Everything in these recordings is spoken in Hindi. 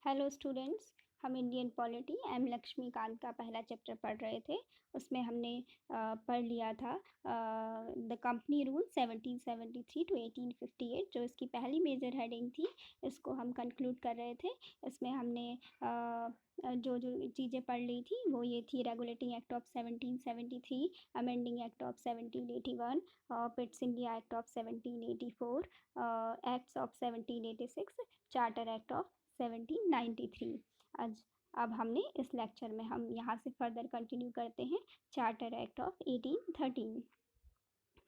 Hello students. हम इंडियन पॉलिटी एम लक्ष्मीकांत का पहला चैप्टर पढ़ रहे थे। उसमें हमने पढ़ लिया था द कंपनी रूल 1773 टू 1858, जो इसकी पहली मेजर हेडिंग थी। इसको हम कंक्लूड कर रहे थे। इसमें हमने जो जो चीज़ें पढ़ ली थी वो ये थी: regulating act of 1773, amending act of 1781, Pitt's India act of 1784, acts of 1786, charter act of 1793। आज अब हमने इस लेक्चर में हम यहाँ से फर्दर कंटिन्यू करते हैं चार्टर एक्ट ऑफ 1813।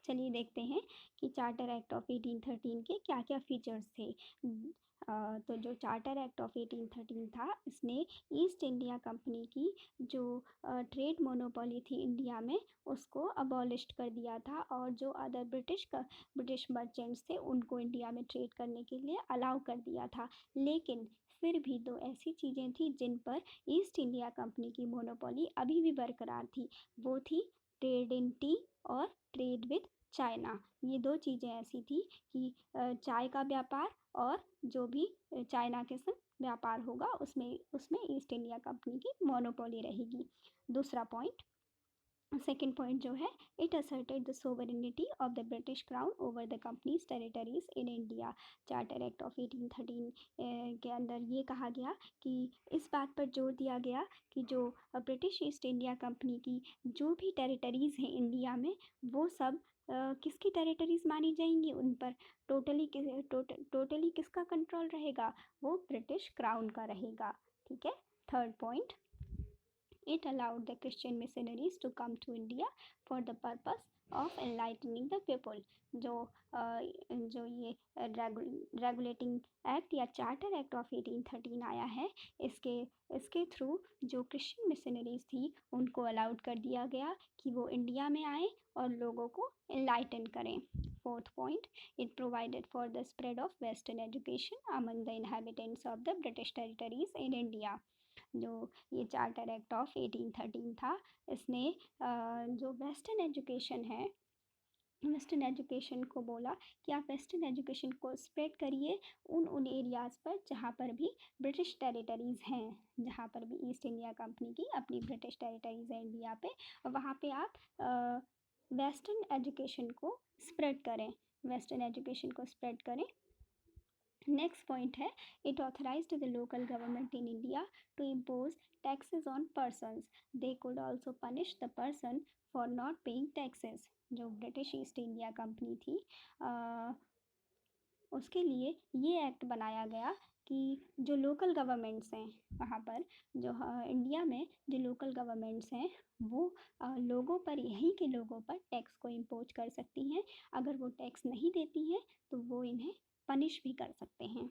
चलिए देखते हैं कि चार्टर एक्ट ऑफ 1813 के क्या क्या फीचर्स थे। तो जो चार्टर एक्ट ऑफ 1813 था, इसने ईस्ट इंडिया कंपनी की जो ट्रेड मोनोपोली थी इंडिया में, उसको अबॉलिश्ड कर दिया था, और जो अदर ब्रिटिश मर्चेंट्स थे उनको इंडिया में ट्रेड करने के लिए अलाउ कर दिया था। लेकिन फिर भी दो ऐसी चीज़ें थी जिन पर ईस्ट इंडिया कंपनी की मोनोपोली अभी भी बरकरार थी। वो थी ट्रेड इन टी और ट्रेड विद चाइना। ये दो चीज़ें ऐसी थी कि चाय का व्यापार और जो भी चाइना के संग व्यापार होगा उसमें उसमें ईस्ट इंडिया कंपनी की मोनोपोली रहेगी। दूसरा पॉइंट, सेकेंड पॉइंट जो है, it asserted the sovereignty of the British crown over the company's territories in India. Charter act of 1813 के अंदर ये कहा गया कि इस बात पर जोर दिया गया कि जो ब्रिटिश ईस्ट इंडिया कंपनी की जो भी टेरिटरीज़ हैं इंडिया में, वो सब किसकी टेरिटरीज मानी जाएंगी, उन पर टोटली किसका कंट्रोल रहेगा, वो ब्रिटिश क्राउन का रहेगा। ठीक है। Third point, it allowed the Christian missionaries to come to India for the purpose of enlightening the people। जो ये रेगुलेटिंग एक्ट या चार्टर एक्ट ऑफ 1813 आया है, इसके थ्रू जो क्रिश्चियन मिशनरीज थी उनको अलाउड कर दिया गया कि वो इंडिया में आए और लोगों को एनलाइटन करें। Fourth point, it provided for the spread of western education among the inhabitants of the British territories in India. जो ये चार्टर एक्ट ऑफ 1813 था, इसने जो वेस्टर्न एजुकेशन है, वेस्टर्न एजुकेशन को बोला कि आप वेस्टर्न एजुकेशन को स्प्रेड करिए उन एरियाज़ पर जहाँ पर भी ब्रिटिश टेरिटरीज़ हैं, जहाँ पर भी ईस्ट इंडिया कंपनी की अपनी ब्रिटिश टेरिटरीज़ हैं इंडिया पे, वहाँ पे आप वेस्टर्न एजुकेशन को स्प्रेड करें, वेस्टर्न एजुकेशन को स्प्रेड करें। नेक्स्ट पॉइंट है, it authorized the local government in India to impose taxes on persons. They could also punish the person for not paying taxes. जो ब्रिटिश ईस्ट इंडिया कंपनी थी, उसके लिए ये एक्ट बनाया गया कि जो लोकल गवर्नमेंट्स हैं वहाँ पर, जो इंडिया में जो लोकल गवर्नमेंट्स हैं, वो लोगों पर, यहीं के लोगों पर टैक्स को इम्पोज कर सकती हैं। अगर वो टैक्स नहीं देती हैं तो वो इन्हें पनिश भी कर सकते हैं।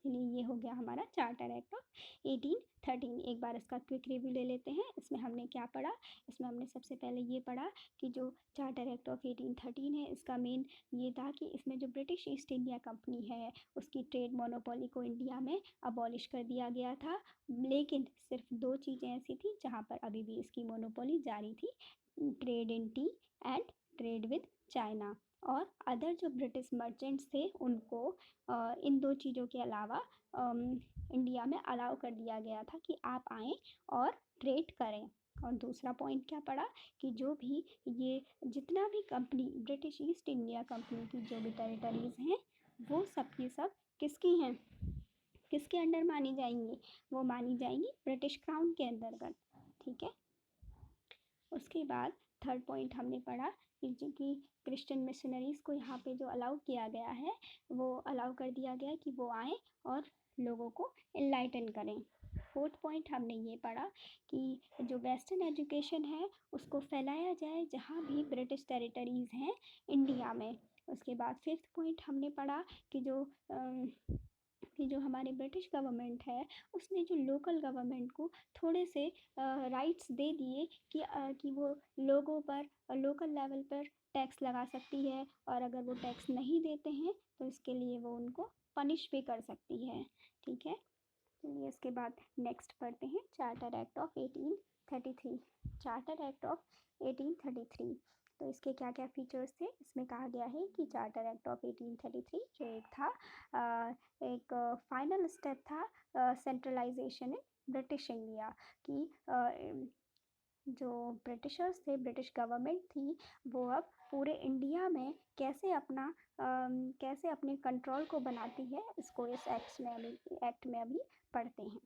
चलिए, ये हो गया हमारा चार्टर एक्ट ऑफ 1813। एक बार इसका क्विक रिव्यू ले लेते हैं। इसमें हमने क्या पढ़ा? इसमें हमने सबसे पहले ये पढ़ा कि जो चार्टर एक्ट ऑफ 1813 है, इसका मेन ये था कि इसमें जो ब्रिटिश ईस्ट इंडिया कंपनी है उसकी ट्रेड मोनोपोली को इंडिया में अबॉलिश कर दिया गया था। लेकिन सिर्फ दो चीज़ें ऐसी थी जहाँ पर अभी भी इसकी मोनोपोली जारी थी: trade in T and trade with China. और अदर जो ब्रिटिश मर्चेंट्स थे उनको इन दो चीज़ों के अलावा इंडिया में अलाउ कर दिया गया था कि आप आएँ और ट्रेड करें। और दूसरा पॉइंट क्या पड़ा कि जो भी ये जितना भी company British East India company की जो भी टेरिटरीज़ हैं, वो सब की सब किसकी हैं, किसके अंडर मानी जाएंगी? वो मानी जाएंगी ब्रिटिश क्राउन के अंतर्गत। ठीक है। उसके बाद थर्ड पॉइंट हमने पढ़ा कि क्रिश्चियन मिशनरीज़ को यहाँ पे जो अलाउ किया गया है, वो अलाउ कर दिया गया कि वो आए और लोगों को एनलाइटन करें। फोर्थ पॉइंट हमने ये पढ़ा कि जो वेस्टर्न एजुकेशन है उसको फैलाया जाए जहाँ भी ब्रिटिश टेरिटरीज़ हैं इंडिया में। उसके बाद फिफ्थ पॉइंट हमने पढ़ा कि जो हमारी ब्रिटिश गवर्नमेंट है उसने जो लोकल गवर्नमेंट को थोड़े से राइट्स दे दिए कि वो लोगों पर लोकल लेवल पर टैक्स लगा सकती है, और अगर वो टैक्स नहीं देते हैं तो इसके लिए वो उनको पनिश भी कर सकती है। ठीक है। चलिए, इसके बाद नेक्स्ट पढ़ते हैं charter act of 1833। Charter act of 1833, तो इसके क्या क्या फीचर्स थे? इसमें कहा गया है कि चार्टर एक्ट ऑफ 1833 जो एक था, एक फाइनल स्टेप था सेंट्रलाइजेशन इन ब्रिटिश इंडिया कि जो ब्रिटिशर्स थे, ब्रिटिश गवर्नमेंट थी, वो अब पूरे इंडिया में कैसे अपने कंट्रोल को बनाती है, इसको इस एक्ट में अभी पढ़ते हैं।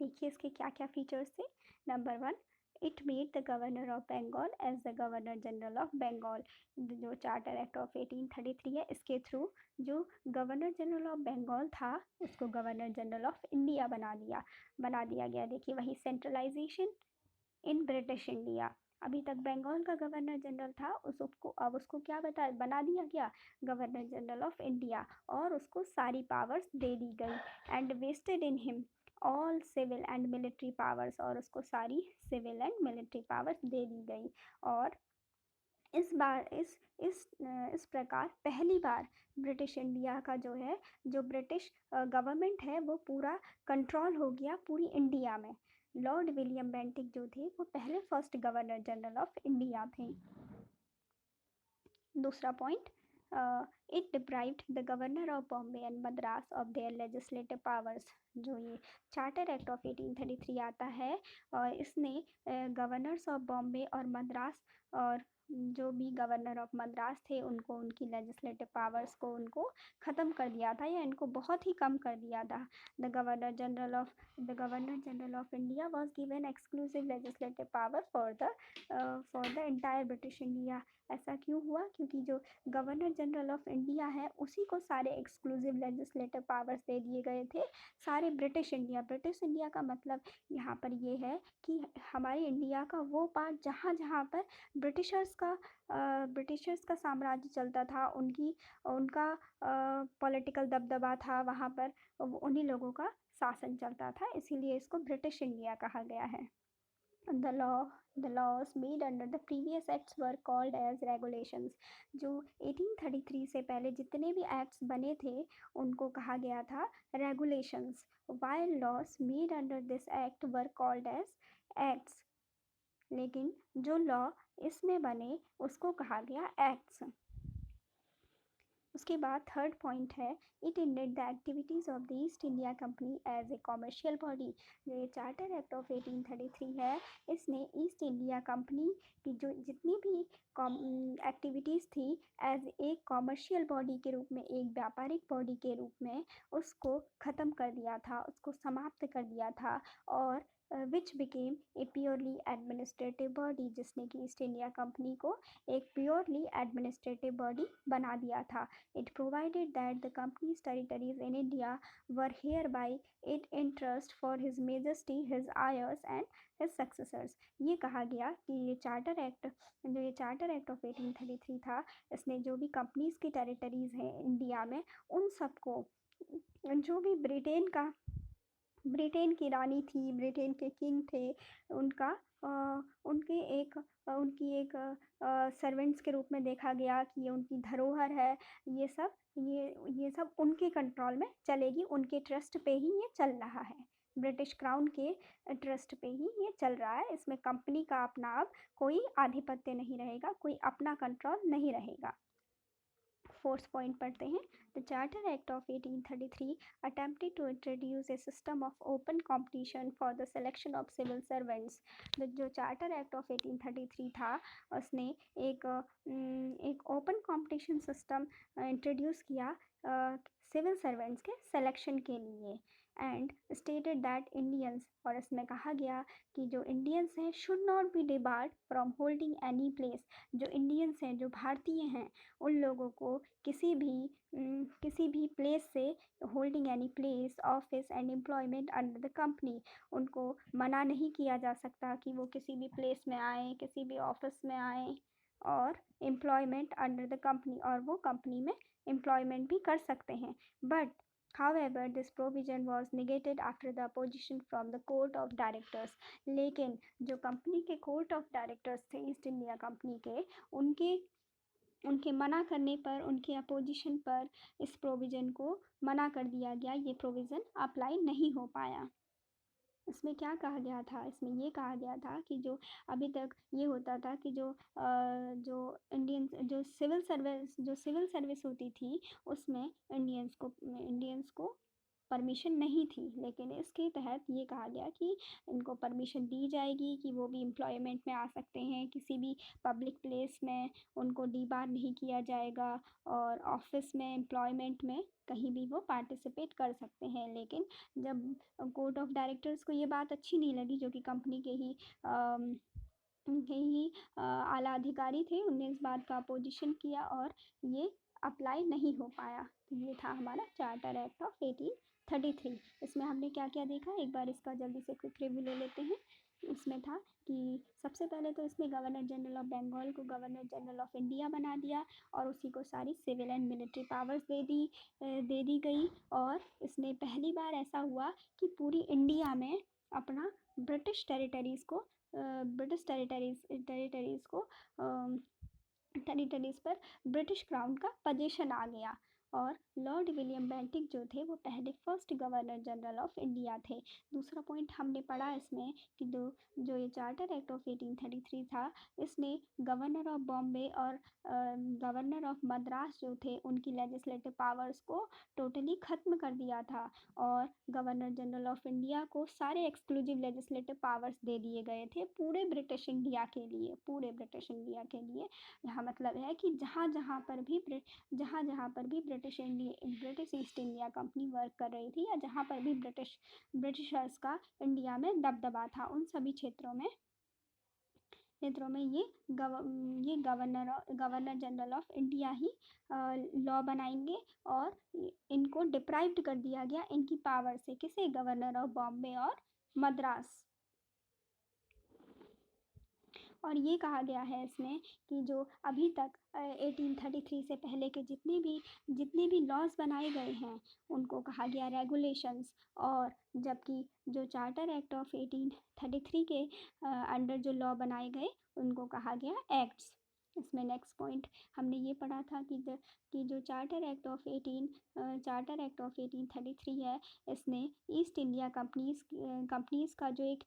देखिए इसके क्या क्या फीचर्स थे। Number 1, it made the governor of Bengal as the governor general of Bengal. जो चार्टर एक्ट ऑफ 1833 है, इसके थ्रू जो गवर्नर जनरल ऑफ बंगाल था उसको गवर्नर जनरल ऑफ इंडिया बना दिया गया। देखिए वही सेंट्रलाइजेशन इन ब्रिटिश इंडिया। अभी तक बंगाल का गवर्नर जनरल था, उसको क्या बना दिया गया, गवर्नर जनरल ऑफ इंडिया, और उसको सारी पावर्स दे दी गई। And vested in him all civil and military powers, और उसको सारी सिविल एंड मिलिट्री पावर्स दे दी गई। और इस बार इस प्रकार पहली बार ब्रिटिश इंडिया का जो ब्रिटिश गवर्नमेंट है वो पूरा कंट्रोल हो गया पूरी इंडिया में। लॉर्ड विलियम बेंटिक जो थे वो पहले first governor general of India थे। दूसरा point, it deprived the governor of Bombay and Madras of their legislative powers. जो ये चार्टर एक्ट ऑफ 1833 आता है, और इसने गवर्नर्स ऑफ बॉम्बे और मद्रास, और जो भी गवर्नर ऑफ मद्रास थे उनको उनकी लेजिस्लेटिव पावर्स को उनको ख़त्म कर दिया था, या इनको बहुत ही कम कर दिया था। The governor general of India was given exclusive legislative power for the entire British India. ऐसा क्यों हुआ, क्योंकि जो गवर्नर जनरल ऑफ इंडिया है उसी को सारे एक्सक्लूसिव लेजिस्लेटिव पावर्स दे दिए गए थे सारे ब्रिटिश इंडिया का मतलब यहाँ पर ये है कि हमारी इंडिया का वो पार्ट जहाँ पर ब्रिटिशर्स का साम्राज्य चलता था, उनका पॉलिटिकल दबदबा था, वहाँ पर उन्हीं लोगों का शासन चलता था, इसीलिए इसको ब्रिटिश इंडिया कहा गया है। The laws made under the previous acts were called as regulations. जो 1833 से पहले जितने भी एक्ट्स बने थे उनको कहा गया था regulations, while laws made under this act were called as acts. लेकिन जो लॉ इसमें बने उसको कहा गया एक्ट्स। उसके बाद थर्ड पॉइंट है, it ended the activities of the East India Company as a commercial body. जो ये चार्टर एक्ट ऑफ 1833 है, इसने ईस्ट इंडिया कंपनी की जो जितनी भी एक्टिविटीज़ थी एज एक कॉमर्शियल बॉडी के रूप में, एक व्यापारिक बॉडी के रूप में उसको ख़त्म कर दिया था, उसको समाप्त कर दिया था, और which became a purely administrative body, जिसने कि ईस्ट इंडिया कंपनी को एक प्योरली एडमिनिस्ट्रेटिव बॉडी बना दिया था। It provided that the company's territories in India were here by it interest for his majesty his heirs and his successors. ये कहा गया कि ये चार्टर एक्ट ऑफ 1833 था, इसने जो भी कंपनीज की टेरिटरीज हैं इंडिया में उन सबको, जो भी ब्रिटेन की रानी थी, ब्रिटेन के किंग थे, उनकी एक सर्वेंट्स के रूप में देखा गया कि ये उनकी धरोहर है, ये सब उनके कंट्रोल में चलेगी, उनके ट्रस्ट पे ही ये चल रहा है, ब्रिटिश क्राउन के ट्रस्ट पे ही ये चल रहा है। इसमें कंपनी का अपना अब कोई आधिपत्य नहीं रहेगा, कोई अपना कंट्रोल नहीं रहेगा। फोर्थ पॉइंट पढ़ते हैं। The charter act of 1833 attempted to introduce a system of open competition for the selection of civil servants. जो चार्टर एक्ट ऑफ 1833 था, उसने एक ओपन कॉम्पिटिशन सिस्टम इंट्रोड्यूस किया सिविल सर्वेंट्स के सिलेक्शन के लिए। एंड स्टेटेड दैट इंडियंस, और इसमें कहा गया कि जो इंडियंस हैं should not be debarred from holding any place. जो इंडियंस हैं, जो भारतीय हैं, उन लोगों को किसी भी प्लेस से, holding any place, office and employment under the company, उनको मना नहीं किया जा सकता कि वो किसी भी प्लेस में आए, किसी भी ऑफिस में आए, और एम्प्लॉयमेंट अंडर द कंपनी, और वो कंपनी में एम्प्लॉयमेंट भी कर सकते हैं। But However, this provision was negated after the opposition from the court of directors. लेकिन जो कंपनी के कोर्ट ऑफ डायरेक्टर्स थे ईस्ट इंडिया कंपनी के, उनके मना करने पर, उनके अपोजिशन पर इस प्रोविज़न को मना कर दिया गया, ये प्रोविज़न अप्लाई नहीं हो पाया। इसमें क्या कहा गया था, इसमें ये कहा गया था कि जो अभी तक ये होता था कि जो सिविल सर्विस होती थी उसमें इंडियंस को परमिशन नहीं थी, लेकिन इसके तहत ये कहा गया कि इनको परमिशन दी जाएगी कि वो भी एम्प्लॉयमेंट में आ सकते हैं, किसी भी पब्लिक प्लेस में उनको डीबार नहीं किया जाएगा और ऑफिस में एम्प्लॉयमेंट में कहीं भी वो पार्टिसिपेट कर सकते हैं। लेकिन जब कोर्ट ऑफ डायरेक्टर्स को ये बात अच्छी नहीं लगी, जो कि कंपनी के ही आला अधिकारी थे, उनने इस बात का अपोजिशन किया और ये अप्लाई नहीं हो पाया। तो ये था हमारा चार्टर एक्ट ऑफ 1833। इसमें हमने क्या क्या देखा, एक बार इसका जल्दी से क्विक रिव्यू ले लेते हैं। इसमें था कि सबसे पहले तो इसमें गवर्नर जनरल ऑफ बंगाल को गवर्नर जनरल ऑफ इंडिया बना दिया और उसी को सारी सिविल एंड मिलिट्री पावर्स दे दी गई। और इसमें पहली बार ऐसा हुआ कि पूरी इंडिया में अपना ब्रिटिश टेरिटरीज़ को ब्रिटिश टेरिटरीज़ पर ब्रिटिश क्राउन का पोजीशन आ गया। और लॉर्ड विलियम बेंटिक जो थे वो पहले first governor general of India थे। दूसरा पॉइंट हमने पढ़ा इसमें कि जो ये चार्टर एक्ट ऑफ 1833 था, इसने गवर्नर ऑफ बॉम्बे और गवर्नर ऑफ मद्रास जो थे उनकी लेजिस्लेटिव पावर्स को टोटली ख़त्म कर दिया था और गवर्नर जनरल ऑफ इंडिया को सारे एक्सक्लूसिव लेजिस्लेटिव पावर्स दे दिए गए थे पूरे ब्रिटिश इंडिया के लिए, पूरे ब्रिटिश इंडिया के लिए। यहाँ मतलब है कि जहाँ जहाँ पर भी British East India company work कर रही थी या जहाँ पर भी ब्रिटिशर्स का इंडिया में दबदबा था, उन सभी क्षेत्रों में ये governor general of India he law बनाएंगे। और इनको डिप्राइव्ड कर दिया गया इनकी पावर से, किसे, गवर्नर ऑफ बॉम्बे और मद्रास। और ये कहा गया है इसमें कि जो अभी तक 1833 से पहले के जितने भी लॉज बनाए गए हैं उनको कहा गया रेगुलेशंस। और जबकि जो चार्टर एक्ट ऑफ 1833 के अंडर जो लॉ बनाए गए उनको कहा गया एक्ट्स। इसमें नेक्स्ट पॉइंट हमने ये पढ़ा था कि जो चार्टर एक्ट ऑफ 1833 है, इसने ईस्ट इंडिया कंपनीज़ का जो एक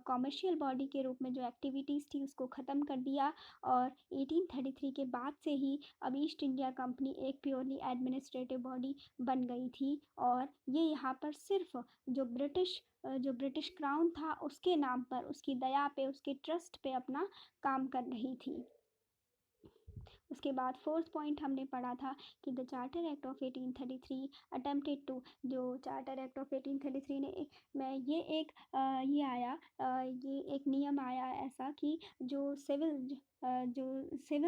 कॉमर्शियल बॉडी के रूप में जो एक्टिविटीज़ थी उसको ख़त्म कर दिया। और 1833 के बाद से ही अब ईस्ट इंडिया कंपनी एक प्योरली एडमिनिस्ट्रेटिव बॉडी बन गई थी और ये यहाँ पर सिर्फ जो ब्रिटिश क्राउन था उसके नाम पर, उसकी दया पे, उसके ट्रस्ट पे अपना काम कर रही थी। उसके बाद फोर्थ पॉइंट हमने पढ़ा था कि the charter act of 1833 attempted to, जो चार्टर एक्ट ऑफ 1833 में ये एक नियम आया ऐसा कि जो सिविल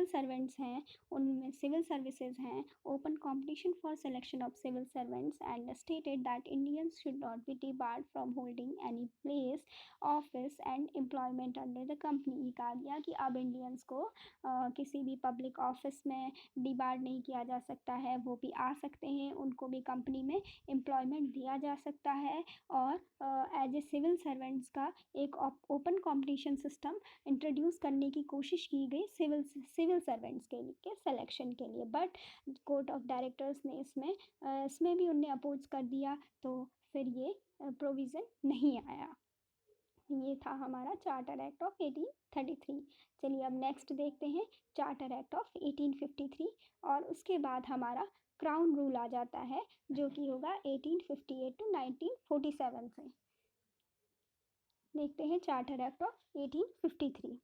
सर्वेंट्स हैं, उनमें सिविल सर्विसेज हैं, open competition for selection of civil servants and stated that Indians should not be debarred from holding any place, office and employment under the company. ये कहा गया कि अब इंडियंस को किसी भी पब्लिक ऑफिस में डिबार्ड नहीं किया जा सकता है, वो भी आ सकते हैं, उनको भी कंपनी में एम्प्लॉयमेंट दिया जा सकता है। और एज ए सिविल सर्वेंट्स का एक ओपन कंपटीशन सिस्टम इंट्रोड्यूस करने की कोशिश की गई सिविल सर्वेंट्स के सिलेक्शन के लिए, बट कोर्ट ऑफ डायरेक्टर्स ने इसमें भी उनने अपोज कर दिया, तो फिर ये प्रोविज़न नहीं आया। ये था हमारा चार्टर एक्ट ऑफ 1833। चलिए अब नेक्स्ट देखते हैं चार्टर एक्ट ऑफ 1853 और उसके बाद हमारा क्राउन रूल आ जाता है जो कि होगा 1858 टू 1947 से। देखते हैं charter act of 1853।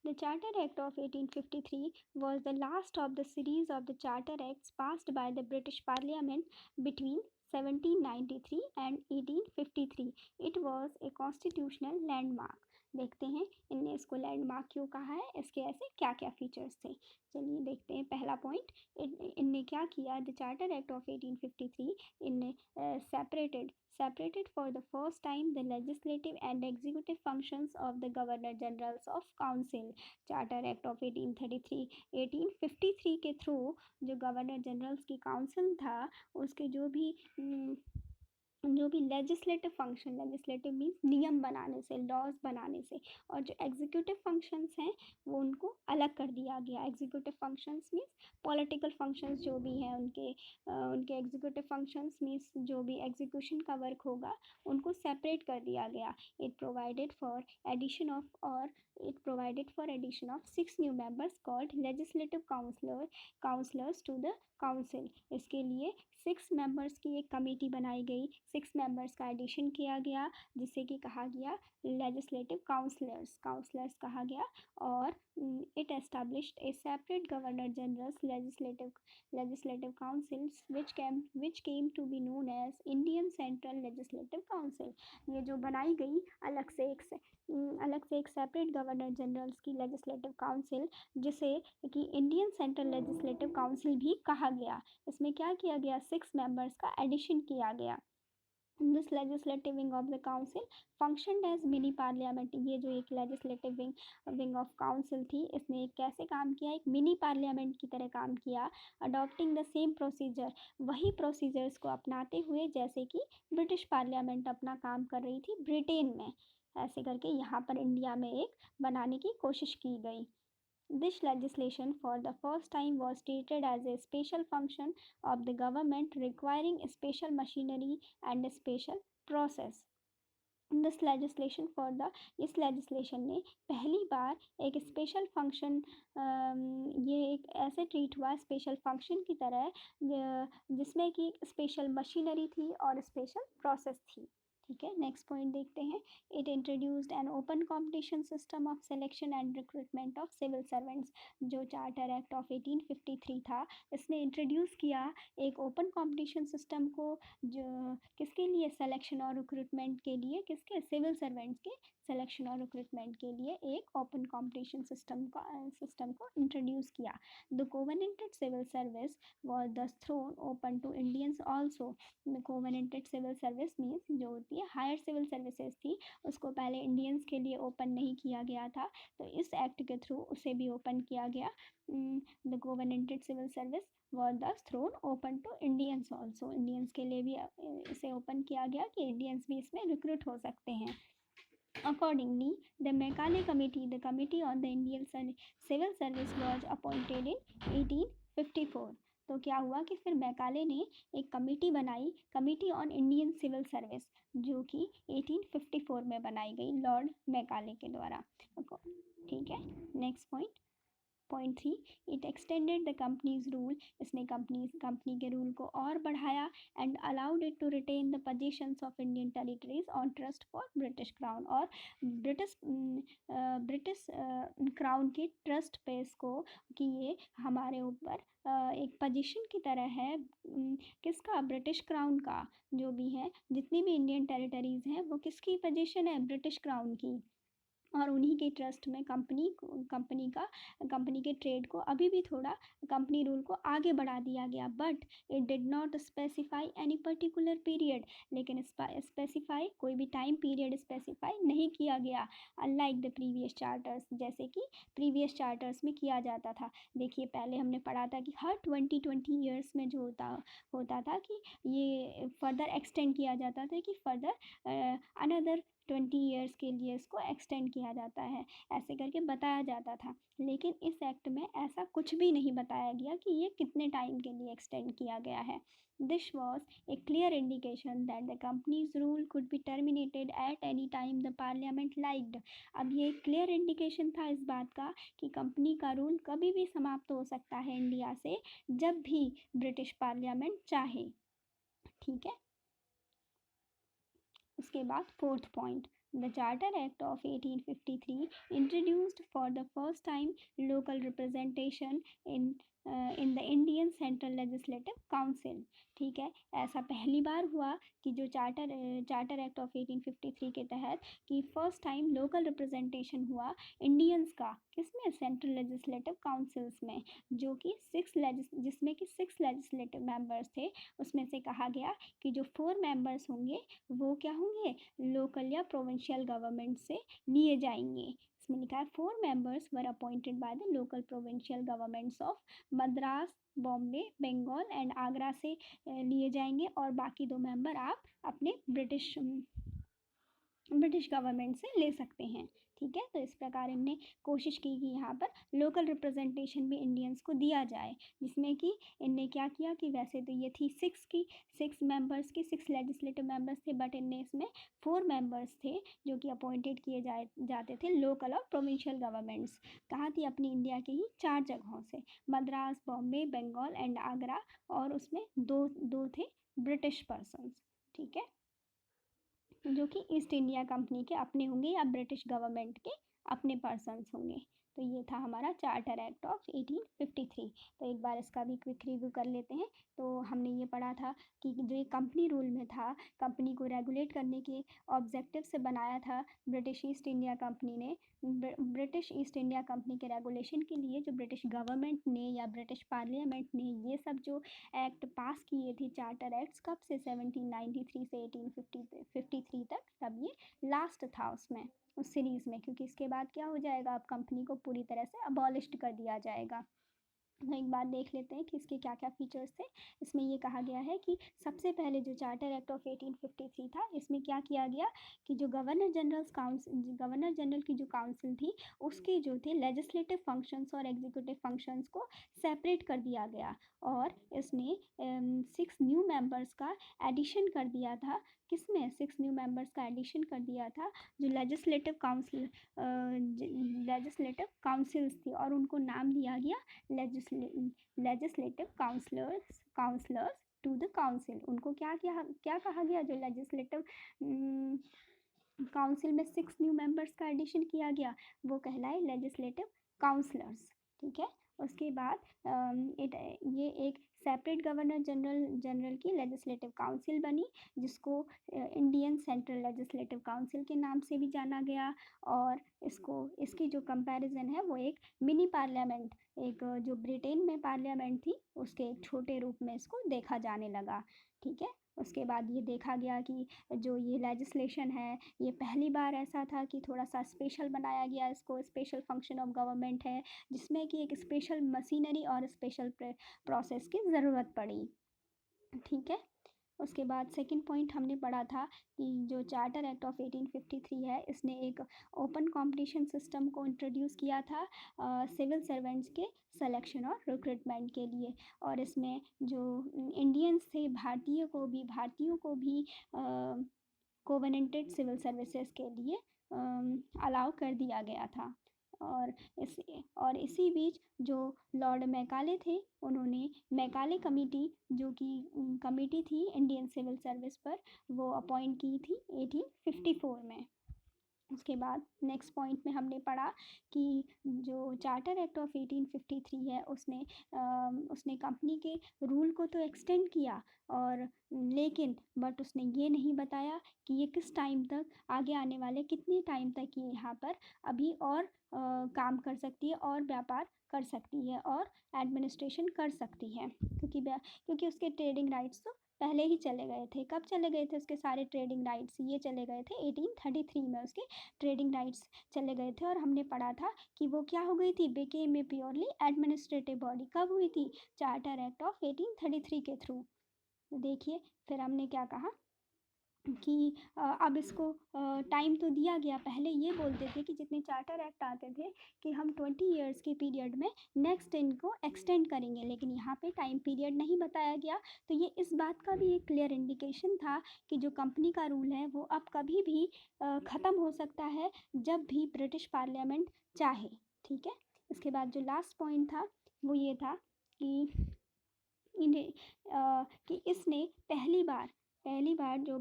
The Charter Act of 1853 was the last of the series of the Charter Acts passed by the British Parliament between 1793 and 1853. It was a constitutional landmark. देखते हैं इनने इसको लैंडमार्क क्यों कहा है, इसके ऐसे क्या क्या फीचर्स थे। चलिए देखते हैं पहला पॉइंट, इनने क्या किया। द चार्टर एक्ट ऑफ 1853 इनने separated for the first time the legislative and executive functions of the Governor Generals of Council. Charter act of 1853 के थ्रू जो गवर्नर जनरल्स की काउंसिल था उसके जो भी जो भी लेजिस्लेटिव फंक्शन, लेजिस्लेटिव मीन्स नियम बनाने से, लॉज बनाने से, और जो एग्जीक्यूटिव फंक्शंस हैं वो उनको अलग कर दिया गया। Executive functions means political functions जो भी हैं उनके एग्जीक्यूटिव फंक्शंस मीन्स जो भी एग्जीक्यूशन का वर्क होगा उनको सेपरेट कर दिया गया। It provided for addition of और it provided for addition of 6 new members called legislative counselors to the council। इसके लिए 6 मेंबर्स की एक कमेटी बनाई गई, 6 मेंबर्स का एडिशन किया गया जिसे कि कहा गया लेजिस्लेटिव काउंसलर्स कहा गया। और it established A separate governor generals legislative councils which came to be known as Indian Central Legislative Council। ये जो बनाई गई अलग से एक सेपरेट गवर्नर जनरल्स की लेजिस्लेटिव काउंसिल, जिसे कि इंडियन सेंट्रल लेजिस्लेटिव काउंसिल भी कहा गया। इसमें क्या किया गया, 6 मेंबर्स का एडिशन किया गया। This legislative wing of the council functioned as mini parliament. ये जो एक लेजिस्लेटिव विंग ऑफ काउंसिल थी, इसने एक कैसे काम किया, एक मिनी पार्लियामेंट की तरह काम किया। अडॉप्टिंग द सेम प्रोसीजर, वही प्रोसीजर्स को अपनाते हुए जैसे कि ब्रिटिश पार्लियामेंट अपना काम कर रही थी ब्रिटेन में, ऐसे करके यहाँ पर इंडिया में एक बनाने की कोशिश की गई। This legislation for the first time was treated as a special function of the government requiring special machinery and a special process। This legislation for the इस लेजिस्लेशन ने पहली बार एक स्पेशल फंक्शन, ये एक ऐसे ट्रीट हुआ स्पेशल फंक्शन की तरह जिसमें कि स्पेशल मशीनरी थी और स्पेशल प्रोसेस थी। ठीक है, नेक्स्ट पॉइंट देखते हैं। It introduced an open competition system of selection and recruitment of civil servants. जो चार्टर एक्ट ऑफ 1853 था, इसने इंट्रोड्यूस किया एक ओपन कंपटीशन सिस्टम को, जो किसके लिए, सिलेक्शन और रिक्रूटमेंट के लिए, किसके, सिविल सर्वेंट्स के सिलेक्शन और रिक्रूटमेंट के लिए एक ओपन कंपटीशन सिस्टम को इंट्रोड्यूस किया। The covenanted civil service was thus thrown open to Indians also। Covenanted civil service means जो होती है हायर सिविल सर्विसेज थी, उसको पहले इंडियंस के लिए ओपन नहीं किया गया था, तो इस एक्ट के थ्रू उसे भी ओपन किया गया। The covenanted civil service was thus thrown open to Indians also। Indians के लिए भी इसे ओपन किया गया कि इंडियंस भी इसमें रिक्रूट हो सकते हैं। Accordingly, the Macaulay Committee, the Committee on the Indian Civil Service, was appointed in 1854। तो क्या हुआ कि फिर मैकाले ने एक कमेटी बनाई, committee on Indian civil service, जो कि 1854 में बनाई गई लॉर्ड मैकाले के द्वारा। ठीक है, next point 3, it extended the company's rule. इसने कंपनी के रूल को और बढ़ाया and allowed it to retain the positions of Indian territories on trust for British crown. और ब्रिटिश क्राउन की ट्रस्ट पे इसको कि ये हमारे ऊपर एक पोजीशन की तरह है, किसका, ब्रिटिश क्राउन का। जो भी है, जितनी भी इंडियन टेरिटरीज हैं वो किसकी पोजीशन है, ब्रिटिश क्राउन की। और उन्हीं के ट्रस्ट में कंपनी के ट्रेड को अभी भी थोड़ा कंपनी रूल को आगे बढ़ा दिया गया। But it did not specify any particular period, लेकिन स्पेसिफाई कोई भी टाइम पीरियड स्पेसिफाई नहीं किया गया, अनलाइक द प्रीवियस चार्टर्स, जैसे कि प्रीवियस चार्टर्स में किया जाता था। देखिए, पहले हमने पढ़ा था कि हर 20 ईयर्स में जो होता था कि ये फर्दर एक्सटेंड किया जाता था, कि फर्दर अनदर 20 ईयर्स के लिए इसको एक्सटेंड किया जाता है, ऐसे करके बताया जाता था। लेकिन इस एक्ट में ऐसा कुछ भी नहीं बताया गया कि ये कितने टाइम के लिए एक्सटेंड किया गया है। This was a clear indication that the company's rule could be terminated at any time the parliament liked. अब ये क्लियर इंडिकेशन था इस बात का कि कंपनी का रूल कभी भी समाप्त हो सकता है इंडिया से, जब भी ब्रिटिश पार्लियामेंट चाहे। ठीक है, उसके बाद 4th point, the charter act of 1853 introduced for the first time local representation in the Indian central legislative council. ठीक है, ऐसा पहली बार हुआ कि जो चार्टर एक्ट ऑफ 1853 के तहत कि फर्स्ट टाइम लोकल रिप्रेजेंटेशन हुआ इंडियंस का, किसमें, सेंट्रल लेजिस्लेटिव काउंसिल्स में, जो कि जिसमें कि 6 लेजिस्लेटिव मेंबर्स थे। उसमें से कहा गया कि जो 4 मेंबर्स होंगे वो क्या होंगे, लोकल या प्रोविंशियल गवर्नमेंट से लिए जाएंगे। इसमें लिखा है 4 members were appointed by the local provincial governments of Madras, Bombay, Bengal and Agra से लिए जाएंगे, और बाकी 2 मेंबर आप अपने ब्रिटिश गवर्नमेंट से ले सकते हैं। ठीक है, तो इस प्रकार इनने कोशिश की कि यहाँ पर लोकल रिप्रेजेंटेशन भी इंडियंस को दिया जाए, जिसमें कि इनने क्या किया कि वैसे तो ये थी 6 मेंबर्स की 6 लेजिस्लेटिव मेंबर्स थे, बट इनने इसमें 4 मेंबर्स थे जो कि अपॉइंटेड किए जाते थे लोकल और प्रोविंशियल गवर्नमेंट्स। कहाँ थी? अपनी इंडिया के ही 4 जगहों से, मद्रास, बॉम्बे, बंगाल एंड आगरा, और उसमें दो थे ब्रिटिश पर्सन्स। ठीक है, जो कि ईस्ट इंडिया कंपनी के अपने होंगे या ब्रिटिश गवर्नमेंट के अपने पर्सन्स होंगे। तो ये था हमारा चार्टर एक्ट ऑफ 1853। तो एक बार इसका भी क्विक रिव्यू कर लेते हैं। तो हमने ये पढ़ा था कि जो ये कंपनी रूल में था, कंपनी को रेगुलेट करने के ऑब्जेक्टिव से बनाया था ब्रिटिश ईस्ट इंडिया कंपनी ने। ब्रिटिश ईस्ट इंडिया कंपनी के रेगुलेशन के लिए जो ब्रिटिश गवर्नमेंट ने या ब्रिटिश पार्लियामेंट ने ये सब जो एक्ट पास किए थे, चार्टर एक्ट्स, कब से? 1793 से 1853 तक, तब ये लास्ट था उसमें, उस सीरीज़ में, क्योंकि इसके बाद क्या हो जाएगा, अब कंपनी को पूरी तरह से अबॉलिश्ड कर दिया जाएगा। तो एक बार देख लेते हैं कि इसके क्या क्या फीचर्स थे। इसमें ये कहा गया है कि सबसे पहले जो चार्टर एक्ट ऑफ 1853 था, इसमें क्या किया गया कि जो गवर्नर जनरल की जो काउंसिल थी, उसके जो थे लेजिस्लेटिव फंक्शंस और एग्जीक्यूटिव फंक्शंस को सेपरेट कर दिया गया, और इसने 6 न्यू मेंबर्स का एडिशन कर दिया था। किसमें? 6 न्यू मेंबर्स का एडिशन कर दिया था जो लेजिस्लेटिव काउंसिल्स थी, और उनको नाम दिया गया legislative councillors to the council. उनको क्या कहा गया? जो लेजिस्लेटिव काउंसिल में 6 न्यू मेंबर्स का एडिशन किया गया, वो कहलाए लेजिस्लेटिव काउंसलर्स। ठीक है, उसके बाद ये एक सेपरेट गवर्नर जनरल की लेजिस्लेटिव काउंसिल बनी, जिसको इंडियन सेंट्रल लेजिस्लेटिव काउंसिल के नाम से भी जाना गया, और इसकी जो कंपैरिजन है वो एक मिनी पार्लियामेंट, एक जो ब्रिटेन में पार्लियामेंट थी उसके एक छोटे रूप में इसको देखा जाने लगा। ठीक है, उसके बाद ये देखा गया कि जो ये लेजिस्लेशन है, ये पहली बार ऐसा था कि थोड़ा सा स्पेशल बनाया गया, इसको स्पेशल फंक्शन ऑफ गवर्नमेंट है, जिसमें कि एक स्पेशल मशीनरी और स्पेशल प्रोसेस की ज़रूरत पड़ी। ठीक है, उसके बाद सेकंड पॉइंट हमने पढ़ा था कि जो चार्टर एक्ट ऑफ 1853 है, इसने एक ओपन कंपटीशन सिस्टम को इंट्रोड्यूस किया था सिविल सर्वेंट्स के सिलेक्शन और रिक्रूटमेंट के लिए, और इसमें जो इंडियंस थे, भारतीयों को भी कोवेनेंटेड सिविल सर्विसेज के लिए अलाउ कर दिया गया था। और इसी बीच जो लॉर्ड मैकाले थे, उन्होंने मैकाले कमेटी, जो कि कमेटी थी इंडियन सिविल सर्विस पर, वो अपॉइंट की थी 1854 में। उसके बाद नेक्स्ट पॉइंट में हमने पढ़ा कि जो चार्टर एक्ट ऑफ 1853 है, उसने कंपनी के रूल को तो एक्सटेंड किया, और लेकिन बट उसने ये नहीं बताया कि ये किस टाइम तक, आगे आने वाले कितने टाइम तक ये यहाँ पर अभी और काम कर सकती है और व्यापार कर सकती है और एडमिनिस्ट्रेशन कर सकती है, क्योंकि उसके ट्रेडिंग राइट्स तो पहले ही चले गए थे। कब चले गए थे उसके सारे ट्रेडिंग राइट्स? ये चले गए थे 1833 में, उसके ट्रेडिंग राइट्स चले गए थे, और हमने पढ़ा था कि वो क्या हो गई थी, became a purely administrative body. कब हुई थी? चार्टर एक्ट ऑफ 1833 के थ्रू। देखिए, फिर हमने क्या कहा कि अब इसको टाइम तो दिया गया। पहले ये बोलते थे कि जितने चार्टर एक्ट आते थे कि हम 20 ईयर्स के पीरियड में नेक्स्ट इनको एक्सटेंड करेंगे, लेकिन यहाँ पे टाइम पीरियड नहीं बताया गया। तो ये इस बात का भी एक क्लियर इंडिकेशन था कि जो कंपनी का रूल है वो अब कभी भी ख़त्म हो सकता है, जब भी ब्रिटिश पार्लियामेंट चाहे। ठीक है, इसके बाद जो लास्ट पॉइंट था वो ये था कि कि इसने पहली बार जो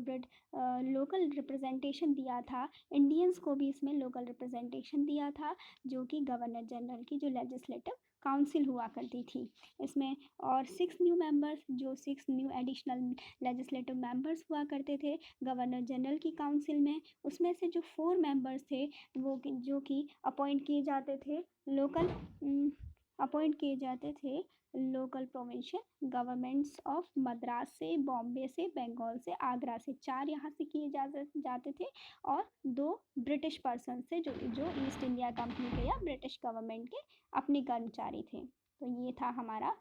लोकल रिप्रेजेंटेशन दिया था, इंडियंस को भी इसमें लोकल रिप्रेजेंटेशन दिया था, जो कि गवर्नर जनरल की जो लेजिस्लेटिव काउंसिल हुआ करती थी इसमें, और 6 न्यू मेंबर्स, जो 6 न्यू एडिशनल लेजिस्लेटिव मेंबर्स हुआ करते थे गवर्नर जनरल की काउंसिल में, उसमें से जो 4 मेंबर्स थे वो जो कि अपॉइंट किए जाते थे local provincial governments of Madras से, बॉम्बे से, बंगाल से, आगरा से, 4 यहाँ से किए जाते थे और 2 ब्रिटिश पर्सन से जो ईस्ट इंडिया कंपनी के या ब्रिटिश गवर्नमेंट के अपने कर्मचारी थे। तो ये था हमारा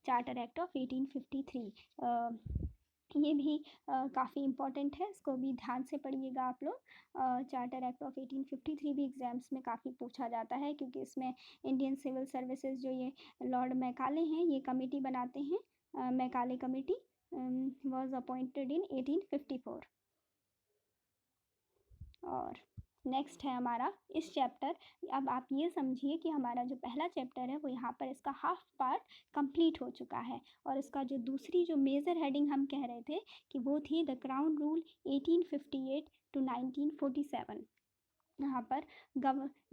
चार्टर एक्ट ऑफ 1853। ये भी काफ़ी इम्पोर्टेंट है, इसको भी ध्यान से पढ़िएगा आप लोग। चार्टर एक्ट ऑफ 1853 भी एग्जाम्स में काफ़ी पूछा जाता है, क्योंकि इसमें इंडियन सिविल सर्विसेज जो ये लॉर्ड मैकाले हैं ये कमेटी बनाते हैं। Macaulay committee was appointed in 1854। और नेक्स्ट है हमारा इस चैप्टर। अब आप ये समझिए कि हमारा जो पहला चैप्टर है वो यहाँ पर इसका हाफ पार्ट कंप्लीट हो चुका है, और इसका जो दूसरी जो मेजर हेडिंग हम कह रहे थे कि वो थी द क्राउन रूल 1858 to 1947। यहाँ पर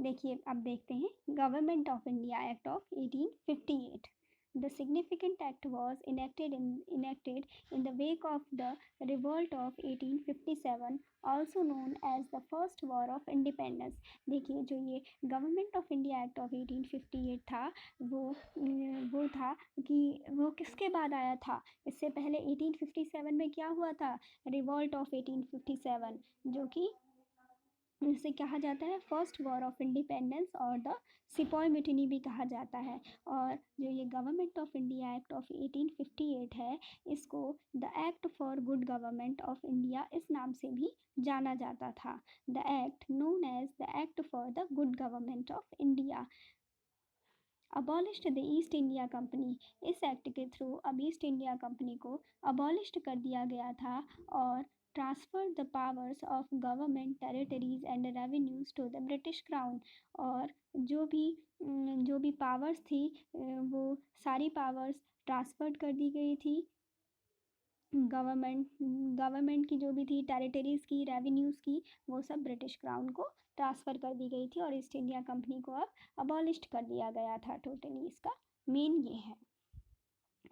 देखिए, अब देखते हैं government of India act of 1858। The significant act was enacted in the wake of the revolt of 1857, also known as the First War of Independence। देखिए, जो ये government of India act of 1858 था वो था कि वो किसके बाद आया था? इससे पहले 1857 में क्या हुआ था? रिवॉल्ट ऑफ 1857, जो कि इसे कहा जाता है फर्स्ट वॉर ऑफ इंडिपेंडेंस और द सिपॉय मिटिनी भी कहा जाता है। और जो ये government of India act of 1858 है, इसको the act for good government of India इस नाम से भी जाना जाता था। The act known as the act for the good government of India abolished the East India company. इस एक्ट के थ्रू अब ईस्ट इंडिया कंपनी को अबॉलिश्ड कर दिया गया था और transfer the powers of government territories and revenues to the British crown. और जो भी पावर्स थी वो सारी पावर्स ट्रांसफर कर दी गई थी गवर्नमेंट की, जो भी थी टेरिटरीज़ की, रेवेन्यूज़ की, वो सब ब्रिटिश क्राउन को ट्रांसफ़र कर दी गई थी और ईस्ट इंडिया कंपनी को अब अबॉलिश्ड कर दिया गया था टोटली। इसका मेन ये है।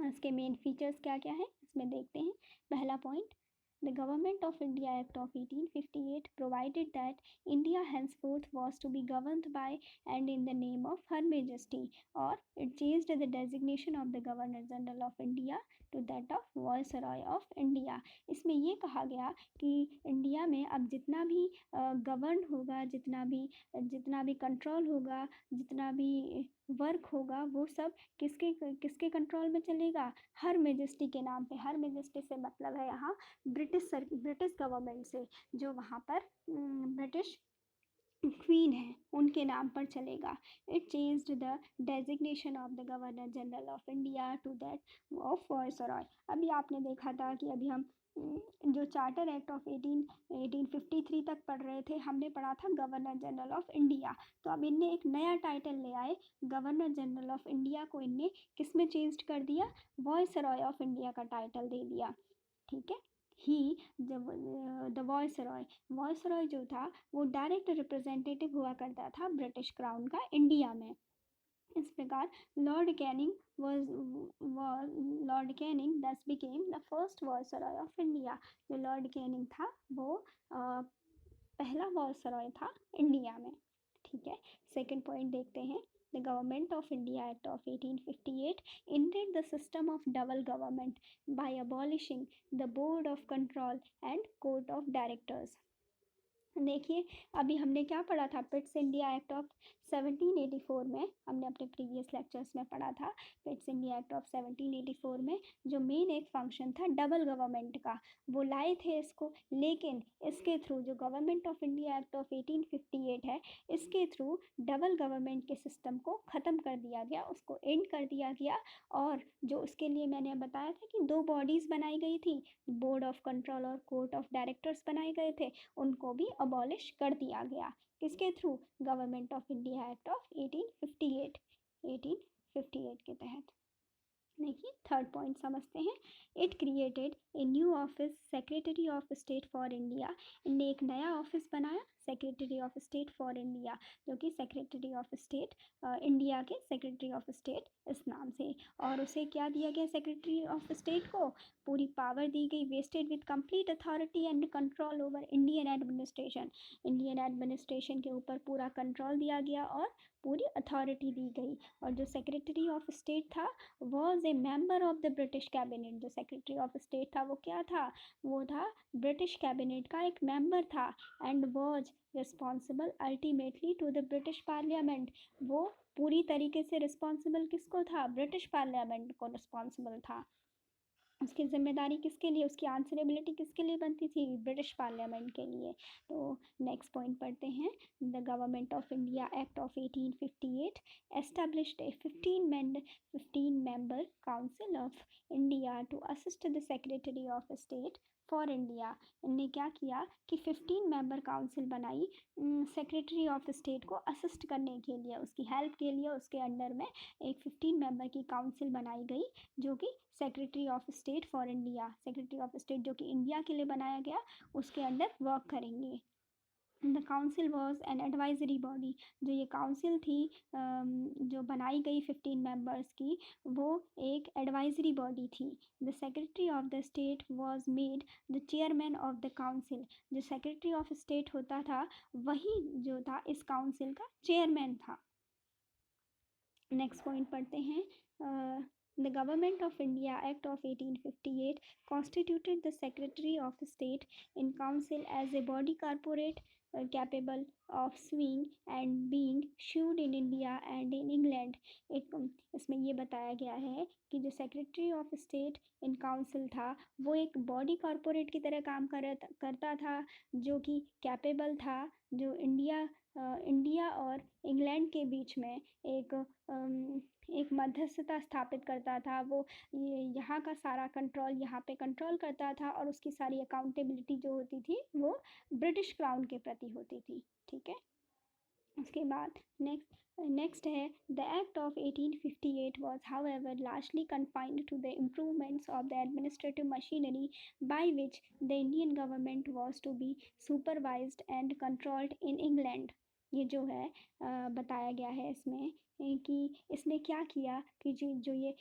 इसके मेन फीचर्स क्या क्या है इसमें देखते हैं। पहला point, The Government of India Act of 1858 provided that India henceforth was to be governed by and in the name of Her Majesty, or it changed the designation of the Governor General of India to that of Viceroy of India। इसमें ये कहा गया कि इंडिया में अब जितना भी गवर्न होगा, जितना भी कंट्रोल होगा, जितना भी वर्क होगा, वो सब किसके कंट्रोल में चलेगा? हर मेजेस्टी के नाम पे। हर मेजेस्टी से मतलब है यहाँ ब्रिटिश गवर्नमेंट से, जो वहाँ पर ब्रिटिश क्वीन है उनके नाम पर चलेगा। It changed the designation of the governor general of India to that of viceroy. अभी आपने देखा था कि अभी हम जो चार्टर एक्ट ऑफ 1853 तक पढ़ रहे थे, हमने पढ़ा था गवर्नर जनरल ऑफ इंडिया। तो अब इनने एक नया टाइटल ले आए, गवर्नर जनरल ऑफ इंडिया को इनने किस में चेंज कर दिया? वायसरॉय ऑफ इंडिया का टाइटल दे दिया। ठीक है। ही जब द वायसरॉय जो था वो डायरेक्ट रिप्रेजेंटेटिव हुआ करता था ब्रिटिश क्राउन का इंडिया में। इस प्रकार लॉर्ड कैनिंग दस became the first viceroy of India. जो लॉर्ड कैनिंग था वो पहला वायसरॉय था इंडिया में। ठीक है। सेकंड पॉइंट देखते हैं। The Government of India Act of 1858 ended the system of double government by abolishing the Board of Control and Court of Directors। देखिए, अभी हमने क्या पढ़ा था? पिट्स इंडिया एक्ट ऑफ 1784 में हमने अपने प्रीवियस लेक्चर्स में पढ़ा था। पिट्स इंडिया एक्ट ऑफ 1784 में जो मेन एक फंक्शन था डबल गवर्नमेंट का, वो लाए थे इसको। लेकिन इसके थ्रू जो government of India act of 1858 है, इसके थ्रू डबल गवर्नमेंट के सिस्टम को ख़त्म कर दिया गया, उसको एंड कर दिया गया। और जो उसके लिए मैंने बताया था कि 2 बॉडीज़ बनाई गई थी, बोर्ड ऑफ कंट्रोल और कोर्ट ऑफ डायरेक्टर्स बनाए गए थे, उनको भी अबॉलिश कर दिया गया। किसके through? Government of India act of 1858 के तहत। देखिए, थर्ड पॉइंट समझते हैं। It created a new office, secretary of state for India. इनने एक नया ऑफिस बनाया, secretary of state for India, जो कि सेक्रेटरी ऑफ स्टेट इंडिया के सेक्रेटरी ऑफ स्टेट इस नाम से। और उसे क्या दिया गया सेक्रेटरी ऑफ स्टेट को? पूरी पावर दी गई, wasted with complete authority and control over Indian administration. Indian administration के ऊपर पूरा कंट्रोल दिया गया और पूरी अथॉरिटी दी गई। और जो सेक्रेटरी ऑफ स्टेट था was a member of the British cabinet. जो सेक्रेटरी ऑफ स्टेट था वो क्या था? वो था ब्रिटिश कैबिनेट का एक मेंबर था। And was responsible ultimately to the British parliament. वो पूरी तरीके से रिस्पॉन्सिबल किसको था? ब्रिटिश पार्लियामेंट को रिस्पॉन्सिबल था। उसकी जिम्मेदारी किसके लिए, उसकी आंसरेबिलिटी किसके लिए बनती थी? ब्रिटिश पार्लियामेंट के लिए। तो नेक्स्ट पॉइंट पढ़ते हैं। The government of India act of 1858 established a 15 member council of India to assist the secretary of state for India. इनने क्या किया कि 15 मेंबर काउंसिल बनाई सेक्रेटरी ऑफ स्टेट को असिस्ट करने के लिए, उसकी हेल्प के लिए। उसके अंडर में एक 15 मेंबर की काउंसिल बनाई गई जो कि secretary of state for India, secretary of state जो कि इंडिया के लिए बनाया गया, उसके अंडर वर्क करेंगे। The council was an advisory body. जो ये काउंसिल थी जो बनाई गई 15 मेंबर्स की, वो एक एडवाइजरी बॉडी थी। The secretary of the state was made the chairman of the council. जो सेक्रेटरी ऑफ स्टेट होता था वही जो था इस काउंसिल का चेयरमैन था। नेक्स्ट पॉइंट पढ़ते हैं। The Government of India Act of 1858 constituted the Secretary of State in Council as a body corporate capable of suing and being sued in India and in England. इसमें ये बताया गया है कि जो secretary of state in council था वो एक बॉडी कॉरपोरेट की तरह काम करता था, जो कि कैपेबल था, जो इंडिया और इंग्लैंड के बीच में एक मध्यस्थता स्थापित करता था। वो यहाँ का सारा कंट्रोल यहाँ पे कंट्रोल करता था और उसकी सारी अकाउंटेबिलिटी जो होती थी वो ब्रिटिश क्राउन के प्रति होती थी। ठीक है, उसके बाद नेक्स्ट है the act of 1858 was however largely confined to the improvements of the administrative machinery by which the Indian government was to be supervised and controlled in England. ये जो है बताया गया है इसमें कि इसने क्या किया कि जो ये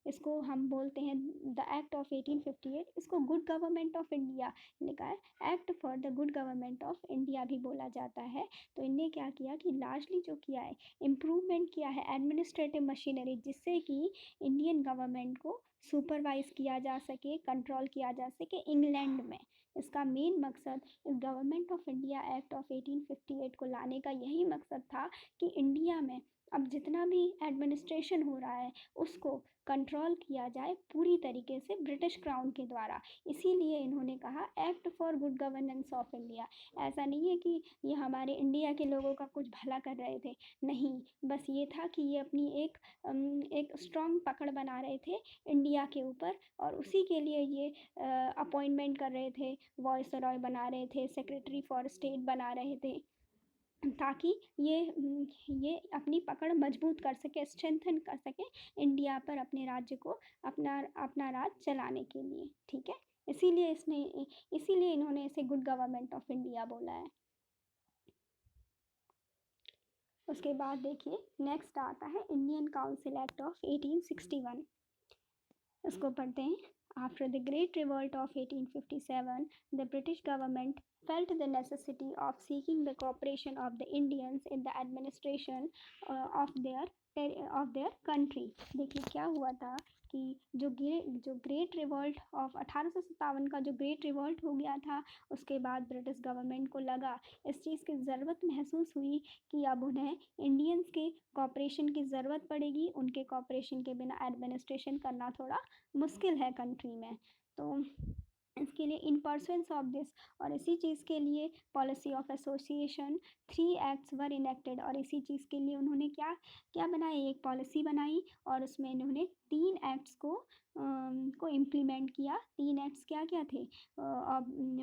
इसको हम बोलते हैं द एक्ट ऑफ 1858, इसको गुड गवर्नमेंट ऑफ इंडिया लिखा है, act for the good government of India भी बोला जाता है। तो इनने क्या किया कि लार्जली जो किया है इम्प्रूवमेंट किया है एडमिनिस्ट्रेटिव मशीनरी, जिससे कि इंडियन गवर्नमेंट को सुपरवाइज किया जा सके, कंट्रोल किया जा सके इंग्लैंड में। इसका मेन मकसद इस government of India act of 1858 को लाने का यही मकसद था कि इंडिया में अब जितना भी एडमिनिस्ट्रेशन हो रहा है उसको कंट्रोल किया जाए पूरी तरीके से ब्रिटिश क्राउन के द्वारा। इसीलिए इन्होंने कहा act for good governance of India. ऐसा नहीं है कि ये हमारे इंडिया के लोगों का कुछ भला कर रहे थे, नहीं, बस ये था कि ये अपनी एक स्ट्रॉन्ग पकड़ बना रहे थे इंडिया के ऊपर, और उसी के लिए ये अपॉइंटमेंट कर रहे थे, वॉइसरॉय बना रहे थे, सेक्रेटरी फॉर स्टेट बना रहे थे, ताकि ये अपनी पकड़ मजबूत कर सके, स्ट्रेंथन कर सके इंडिया पर, अपने राज्य को अपना राज चलाने के लिए। ठीक है, इसीलिए इन्होंने इसे गुड गवर्नमेंट ऑफ इंडिया बोला है। उसके बाद देखिए नेक्स्ट आता है इंडियन काउंसिल एक्ट ऑफ 1861। इसको पढ़ते हैं। After the Great Revolt of 1857, the British government felt the necessity of seeking the cooperation of the Indians in the administration of their country. देखिए क्या हुआ था कि जो ग्रेट रिवॉल्ट ऑफ 1857 का जो ग्रेट रिवॉल्ट हो गया था, उसके बाद ब्रिटिश गवर्नमेंट को लगा, इस चीज़ की ज़रूरत महसूस हुई कि अब उन्हें इंडियंस के कॉपरेशन की ज़रूरत पड़ेगी। उनके कॉपरेशन के बिना एडमिनिस्ट्रेशन करना थोड़ा मुश्किल है कंट्री में। तो इसके लिए इन परसुएंस ऑफ दिस, और इसी चीज़ के लिए policy of association 3 acts were enacted, और इसी चीज़ के लिए उन्होंने क्या बनाई, एक पॉलिसी बनाई, और उसमें इन्होंने 3 एक्ट्स को इम्प्लीमेंट किया। 3 एक्ट्स क्या थे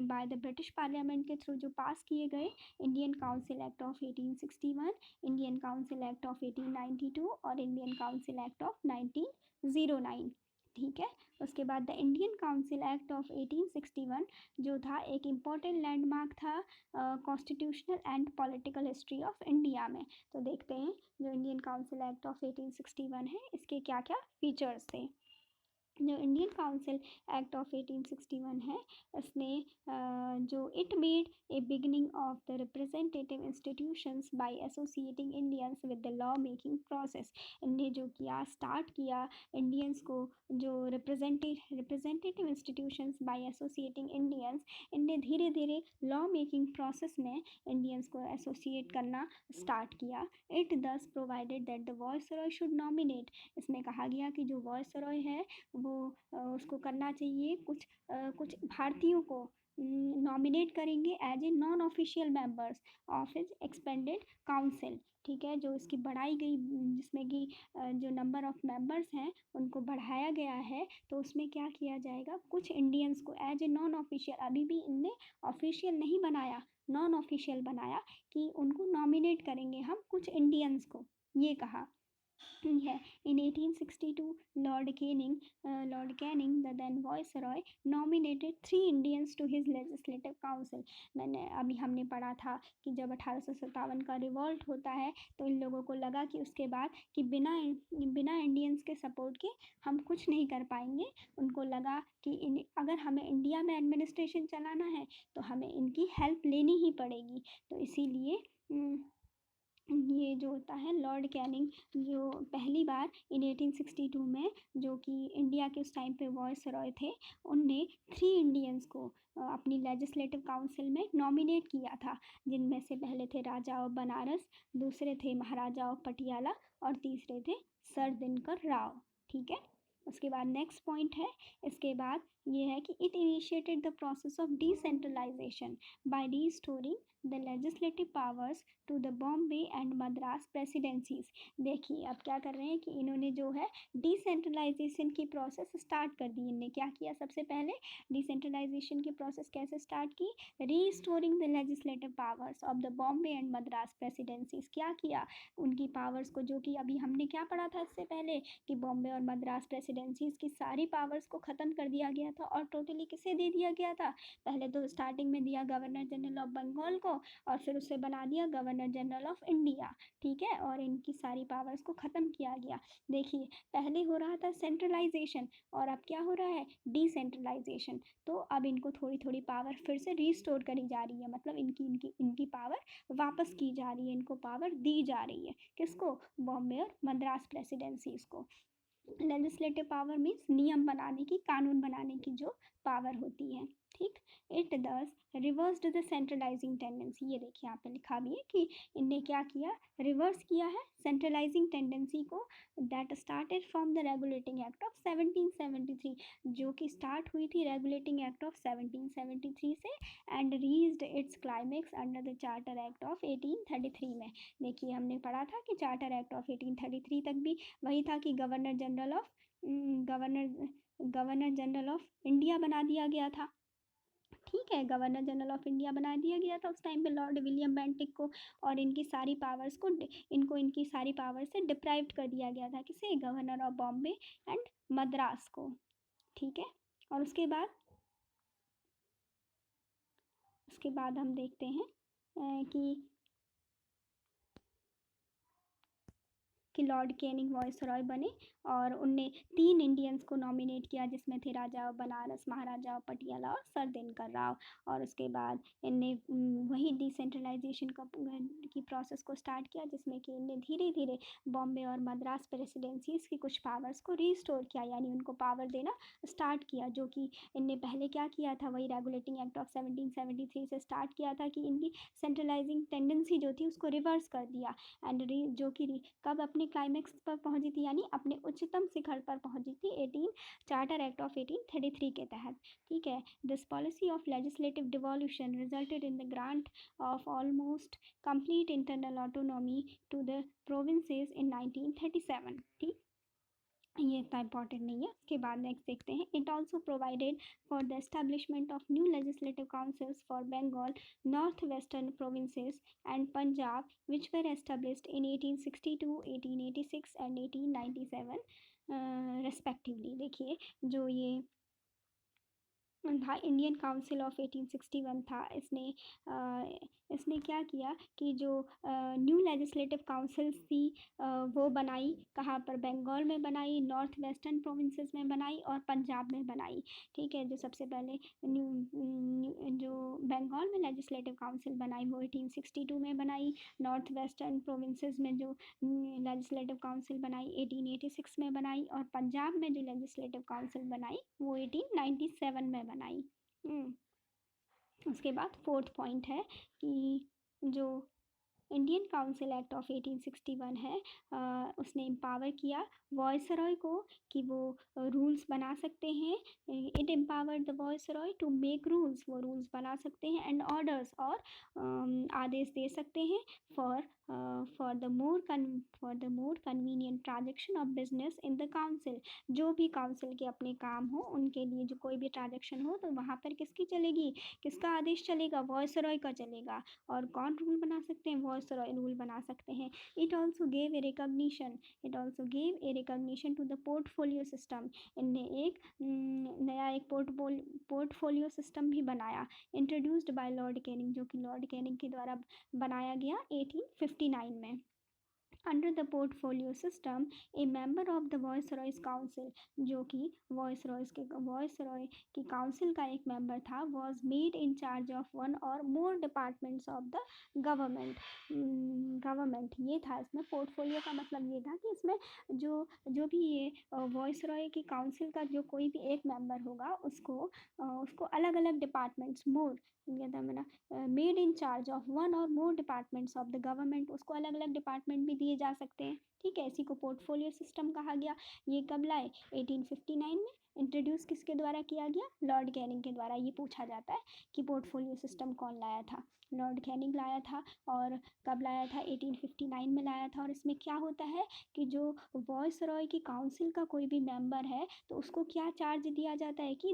बाय द ब्रिटिश पार्लियामेंट के थ्रू जो पास किए गए, Indian council act of 1861, Indian council act of 1892 और इंडियन काउंसिल एक्ट ऑफ 1909। ठीक है। उसके बाद the Indian council act of 1861 जो था एक इम्पॉर्टेंट लैंडमार्क था constitutional and political history of India में। तो देखते हैं जो इंडियन काउंसिल एक्ट ऑफ 1861 है इसके क्या क्या फीचर्स थे। जो इंडियन काउंसिल एक्ट ऑफ 1861 है इसने जो it made a beginning of the representative institutions by associating Indians with the law making process. इनने जो किया स्टार्ट किया इंडियंस को जो representative institutions by associating Indians, इनने धीरे धीरे लॉ मेकिंग प्रोसेस में इंडियंस को एसोसिएट करना स्टार्ट किया। It thus provided that the viceroy should nominate. इसमें कहा गया कि जो वॉइसरॉय है वो उसको करना चाहिए कुछ भारतीयों को नॉमिनेट करेंगे as a non official members of his expanded council. ठीक है, जो इसकी बढ़ाई गई जिसमें कि जो नंबर ऑफ मेंबर्स हैं उनको बढ़ाया गया है, तो उसमें क्या किया जाएगा कुछ इंडियंस को एज ए नॉन ऑफिशियल, अभी भी इनने ऑफिशियल नहीं बनाया, नॉन ऑफिशियल बनाया कि उनको नॉमिनेट करेंगे हम कुछ इंडियंस को, ये कहा है। In 1862, Lord Canning, the then Viceroy, nominated 3 Indians to his legislative council. अभी हमने पढ़ा था कि जब 1857 का रिवॉल्ट होता है तो इन लोगों को लगा कि उसके बाद कि बिना इंडियंस के सपोर्ट के हम कुछ नहीं कर पाएंगे। उनको लगा कि अगर हमें इंडिया में एडमिनिस्ट्रेशन चलाना है तो हमें इनकी हेल्प लेनी ही पड़ेगी। तो इसीलिए ये जो होता है लॉर्ड कैनिंग जो पहली बार इन 1862 में जो कि इंडिया के उस टाइम पे वॉइसरॉय थे, उनने 3 इंडियंस को अपनी लेजिस्लेटिव काउंसिल में नॉमिनेट किया था, जिनमें से पहले थे राजा ऑफ बनारस, दूसरे थे महाराजा ऑफ पटियाला और तीसरे थे सर दिनकर राव। ठीक है, उसके बाद नेक्स्ट पॉइंट है, इसके बाद ये है कि it initiated the process of decentralisation by restoring the legislative powers to the Bombay and Madras presidencies. देखिए अब क्या कर रहे हैं कि इन्होंने जो है डिसेंट्रलाइजेशन की प्रोसेस स्टार्ट कर दी। इनने क्या किया, सबसे पहले डिसेंट्रलाइजेशन की प्रोसेस कैसे स्टार्ट की, restoring the legislative powers of the Bombay and Madras presidencies. क्या किया, उनकी पावर्स को, जो कि अभी हमने क्या पढ़ा था इससे पहले कि बॉम्बे और मद्रास प्रेसिडेंसीज की सारी पावर्स को ख़त्म कर दिया गया था और टोटली किसे दे दिया गया था, पहले तो स्टार्टिंग में दिया गवर्नर जनरल ऑफ बंगाल को और फिर उसे बना दिया गवर्नर जनरल ऑफ इंडिया। ठीक है, और इनकी सारी पावर्स को ख़त्म किया गया। देखिए पहले हो रहा था सेंट्रलाइजेशन और अब क्या हो रहा है, डिसेंट्रलाइजेशन। तो अब इनको थोड़ी थोड़ी पावर फिर से रिस्टोर करी जा रही है, मतलब इनकी पावर वापस की जा रही है, इनको पावर दी जा रही है। किसको, बॉम्बे और मद्रास प्रेसिडेंसीज को। लेजिस्लेटिव पावर मीन्स नियम बनाने की, कानून बनाने की जो पावर होती है। ठीक, इट दस रिवर्स्ड द सेंट्रलाइजिंग टेंडेंसी। ये देखिए यहाँ पे लिखा भी है कि इनने क्या किया, रिवर्स किया है सेंट्रलाइजिंग टेंडेंसी को, that started from the regulating act of 1773, जो कि स्टार्ट हुई थी रेगुलेटिंग एक्ट ऑफ 1773 से and reached it's climax under the charter act of 1833 में। देखिए हमने पढ़ा था कि चार्टर एक्ट ऑफ 1833 तक भी वही था कि गवर्नर जनरल ऑफ इंडिया बना दिया गया था। ठीक है, गवर्नर जनरल ऑफ इंडिया बना दिया गया था उस टाइम पे लॉर्ड विलियम बेंटिक को, और इनकी सारी पावर्स को इनकी सारी पावर से डिप्राइव्ड कर दिया गया था, किसे, governor of Bombay and Madras को। ठीक है, और उसके बाद हम देखते हैं कि लॉर्ड कैनिंग वॉइसरॉय बने और उनने 3 इंडियंस को नॉमिनेट किया, जिसमें थे राजा ऑफ बनारस, महाराजा ऑफ पटियाला और सर दिनकर राव। और उसके बाद इनने वही डिसेंट्रलाइजेशन की प्रोसेस को स्टार्ट किया, जिसमें कि इनने धीरे धीरे बॉम्बे और मद्रास प्रेसिडेंसीज की कुछ पावर्स को रीस्टोर किया, यानी उनको पावर देना स्टार्ट किया, जो कि इनने पहले क्या किया था, वही रेगुलेटिंग एक्ट ऑफ 1773 से स्टार्ट किया था कि इनकी सेंट्रलाइजिंग टेंडेंसी जो थी उसको रिवर्स कर दिया एंड जो कि कब अपने क्लाइमेक्स पर पहुंची थी, यानी अपने उच्चतम शिखर पर पहुंची थी 18 चार्टर एक्ट ऑफ 1833 के तहत। ठीक है, this policy of legislative devolution resulted in the grant of almost complete internal autonomy to the provinces in 1937। ठीक, ये इतना इंपॉर्टेंट नहीं है। उसके बाद नेक्स्ट देखते हैं, it also provided for the establishment of new legislative councils for Bengal, north western provinces and Punjab, which were established in 1862, 1886 एंड 1897। रेस्पेक्टिवली। देखिए जो ये था इंडियन काउंसिल ऑफ 1861 था, इसने क्या किया कि जो न्यू लेजिस्लेटिव काउंसिल्स थी वो बनाई, कहाँ पर, बंगाल में बनाई, नॉर्थ वेस्टर्न प्रोविंसेस में बनाई और पंजाब में बनाई। ठीक है, जो सबसे पहले जो बंगाल में लेजिस्लेटिव काउंसिल बनाई वो 1862 में बनाई। नॉर्थ वेस्टर्न प्रोविंसेस में जो लेजिस्लेटिव काउंसिल बनाई 1886 में बनाई, और पंजाब में जो लेजिस्लेटिव काउंसिल बनाई वो 1897 में बनाई। उसके बाद फोर्थ पॉइंट है कि जो इंडियन काउंसिल एक्ट ऑफ 1861 है, उसने एम्पावर किया वॉइसरॉय को कि वो रूल्स बना सकते हैं। It empowered the viceroy to make rules, वो रूल्स बना सकते हैं, एंड ऑर्डर्स, और आदेश दे सकते हैं for the more convenient transaction of business in the council. जो भी काउंसिल के अपने काम हो उनके लिए जो कोई भी ट्रांजेक्शन हो तो वहाँ पर किसकी चलेगी, किसका आदेश चलेगा, वॉइसरॉय का चलेगा। और कौन रूल बना सकते हैं, वॉइसरॉय रूल बना सकते हैं। It also gave a recognition to the portfolio system. इनने एक नया एक पोर्टफोलियो सिस्टम भी बनाया, इंट्रोड्यूस्ड बाय लॉर्ड कैनिंग, जो कि लॉर्ड कैनिंग के द्वारा बनाया गया 1859 में। Under the portfolio system a member of the viceroy's council, जो कि वॉइसरॉय की काउंसिल का एक मेंबर था, was made in charge of one or more departments of the government. ये था इसमें पोर्टफोलियो का मतलब ये था कि इसमें जो भी ये वॉइसरॉय की काउंसिल का जो कोई भी एक मेंबर होगा उसको अलग अलग departments made in charge of one or more departments of the government, उसको अलग अलग डिपार्टमेंट भी दिए जा सकते हैं। ठीक है, इसी को पोर्टफोलियो सिस्टम कहा गया। ये कब लाए, 1859 में। इंट्रोड्यूस किसके द्वारा किया गया, लॉर्ड कैनिंग के द्वारा। ये पूछा जाता है कि पोर्टफोलियो सिस्टम कौन लाया था, लॉर्ड कैनिंग लाया था। और कब लाया था, 1859 में लाया था। और इसमें क्या होता है कि जो वॉइसरॉय की काउंसिल का कोई भी मेंबर है तो उसको क्या चार्ज दिया जाता है कि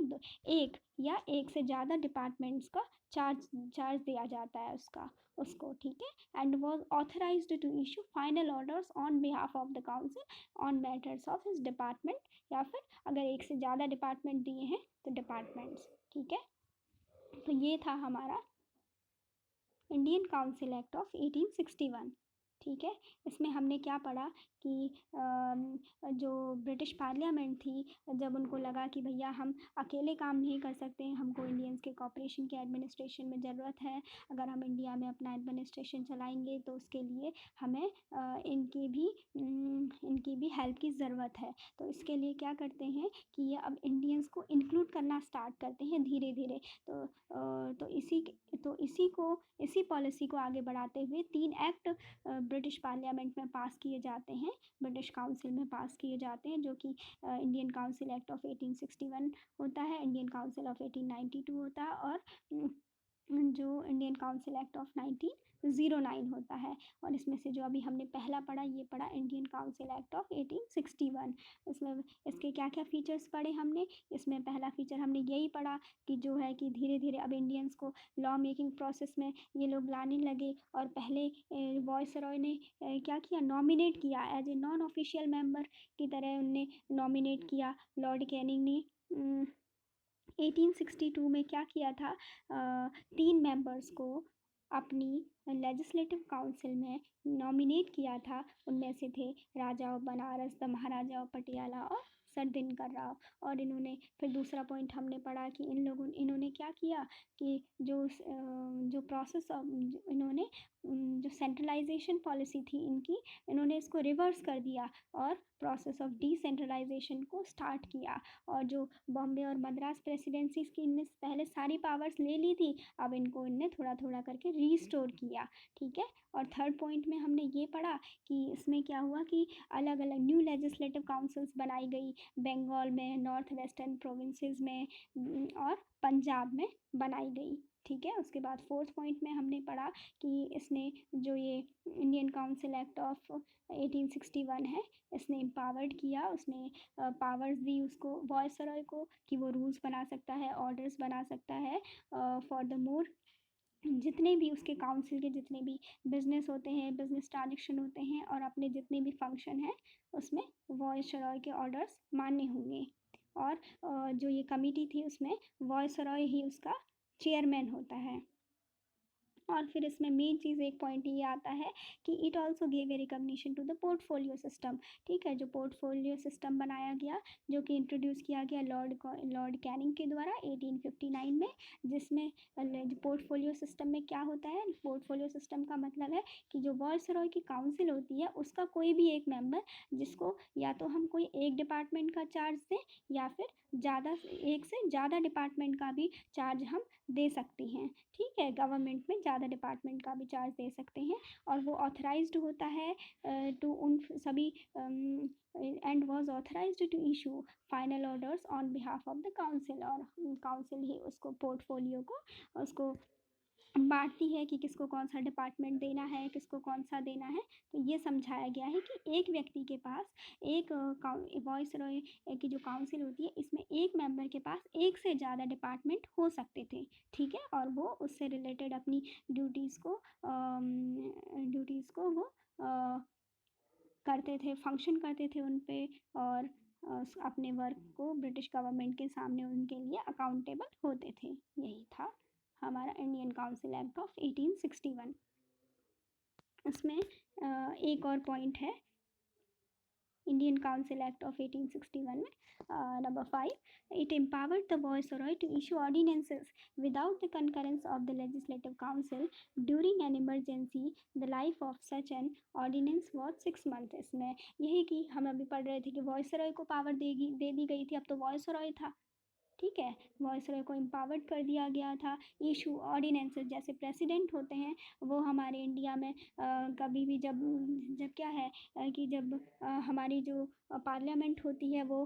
एक या एक से ज़्यादा डिपार्टमेंट्स का चार्ज दिया जाता है उसको। ठीक है, and was authorised to issue final orders on behalf of the council on matters of his department, या फिर अगर एक से ज़्यादा डिपार्टमेंट दिए हैं तो डिपार्टमेंट्स। ठीक है, तो ये था हमारा इंडियन काउंसिल एक्ट ऑफ 1861। ठीक है, इसमें हमने क्या पढ़ा कि जो ब्रिटिश पार्लियामेंट थी, जब उनको लगा कि भैया हम अकेले काम नहीं कर सकते हैं, हमको इंडियंस के कॉपरेशन के एडमिनिस्ट्रेशन में ज़रूरत है। अगर हम इंडिया में अपना एडमिनिस्ट्रेशन चलाएंगे तो उसके लिए हमें इनकी भी हेल्प की ज़रूरत है। तो इसके लिए क्या करते हैं कि ये अब इंडियंस को इंक्लूड करना स्टार्ट करते हैं धीरे धीरे। तो इसी पॉलिसी को आगे बढ़ाते हुए 3 एक्ट ब्रिटिश पार्लियामेंट में पास किए जाते हैं, ब्रिटिश काउंसिल में पास किए जाते हैं, जो कि इंडियन काउंसिल एक्ट ऑफ 1861 होता है, इंडियन काउंसिल ऑफ 1892 होता है, और जो इंडियन काउंसिल एक्ट ऑफ 1909 होता है। और इसमें से जो अभी हमने पहला पढ़ा, ये पढ़ा इंडियन काउंसिल एक्ट ऑफ 1861। इसमें इसके क्या क्या फीचर्स पढ़े हमने, इसमें पहला फीचर हमने यही पढ़ा कि जो है कि धीरे धीरे अब इंडियंस को लॉ मेकिंग प्रोसेस में ये लोग लाने लगे। और पहले वॉइसरॉय ने क्या किया, नॉमिनेट किया as a non official member की तरह उनने नॉमिनेट किया लॉर्ड कैनिंग ने। 1862 में क्या किया था, 3 मेंबर्स को अपनी लेजिस्लेटिव काउंसिल में नॉमिनेट किया था। उनमें से थे Raja of Banaras, the Maharaja of Patiala और सर दिनकर राव। और इन्होंने फिर दूसरा पॉइंट हमने पढ़ा कि इन्होंने क्या किया कि जो प्रोसेस ऑफ इन्होंने जो सेंट्रलाइजेशन पॉलिसी थी इनकी, इन्होंने इसको रिवर्स कर दिया और प्रोसेस ऑफ डिसेंट्रलाइजेशन को स्टार्ट किया। और जो बॉम्बे और मद्रास प्रेसिडेंसीज की इनने पहले सारी पावर्स ले ली थी, अब इनको इनने थोड़ा थोड़ा करके रीस्टोर किया। ठीक है, और थर्ड पॉइंट में हमने ये पढ़ा कि इसमें क्या हुआ कि अलग अलग न्यू लेजिस्लेटिव काउंसिल्स बनाई गई, बंगाल में, नॉर्थ वेस्टर्न प्रोविंसेस में और पंजाब में बनाई गई। ठीक है, उसके बाद फोर्थ पॉइंट में हमने पढ़ा कि इसने जो ये इंडियन काउंसिल एक्ट ऑफ 1861 है, इसने एम्पावर्ड किया, उसने पावर्स दी उसको वॉइसरॉय को कि वो रूल्स बना सकता है, ऑर्डर्स बना सकता है फॉर द मोर जितने भी उसके काउंसिल के जितने भी बिजनेस होते हैं, बिजनेस ट्रांजेक्शन होते हैं और अपने जितने भी फंक्शन हैं उसमें वॉयसरॉय के ऑर्डर्स मानने होंगे। और जो ये कमिटी थी उसमें वॉयसरॉय ही उसका चेयरमैन होता है। और फिर इसमें मेन चीज़ एक पॉइंट ये आता है कि it also gave a recognition to the portfolio system. ठीक है, जो पोर्टफोलियो सिस्टम बनाया गया, जो कि इंट्रोड्यूस किया गया लॉर्ड कैनिंग के द्वारा 1859 में, जिसमें पोर्टफोलियो सिस्टम में क्या होता है, पोर्टफोलियो सिस्टम का मतलब है कि जो वॉयसरॉय की काउंसिल होती है उसका कोई भी एक मेंबर, जिसको या तो हम कोई एक डिपार्टमेंट का चार्ज दें या फिर ज़्यादा एक से ज़्यादा डिपार्टमेंट का भी चार्ज हम दे सकते हैं। ठीक है, गवर्नमेंट में ज़्यादा डिपार्टमेंट का भी चार्ज दे सकते हैं और वो ऑथराइज्ड होता है टू उन सभी and was authorised to issue final orders on behalf of the council. और काउंसिल ही उसको पोर्टफोलियो को उसको बांटती है कि किसको कौन सा डिपार्टमेंट देना है, किसको कौन सा देना है। तो ये समझाया गया है कि एक व्यक्ति के पास एक वॉइसरॉय की जो काउंसिल होती है इसमें एक मेंबर के पास एक से ज़्यादा डिपार्टमेंट हो सकते थे। ठीक है, और वो उससे रिलेटेड अपनी ड्यूटीज़ को वो करते थे, फंक्शन करते थे उन पे और अपने वर्क को ब्रिटिश गवर्नमेंट के सामने उनके लिए अकाउंटेबल होते थे। यही था हमारा इंडियन काउंसिल एक्ट ऑफ 1861। इसमें एक और पॉइंट है इंडियन काउंसिल एक्ट ऑफ 1861 में, number 5, it empowered the viceroy to issue ordinances without the concurrence of the legislative council during an emergency. The life of such an ordinance was 6 months। इसमें यही कि हम अभी पढ़ रहे थे कि वॉइसरॉय को पावर दे दी गई थी, अब तो वॉइसरॉय था। ठीक है, वॉइसरॉय को एम्पावर्ड कर दिया गया था। इशू ऑर्डिनेंसेस, जैसे प्रेसिडेंट होते हैं वो हमारे इंडिया में कभी भी जब जब क्या है कि जब हमारी जो पार्लियामेंट होती है वो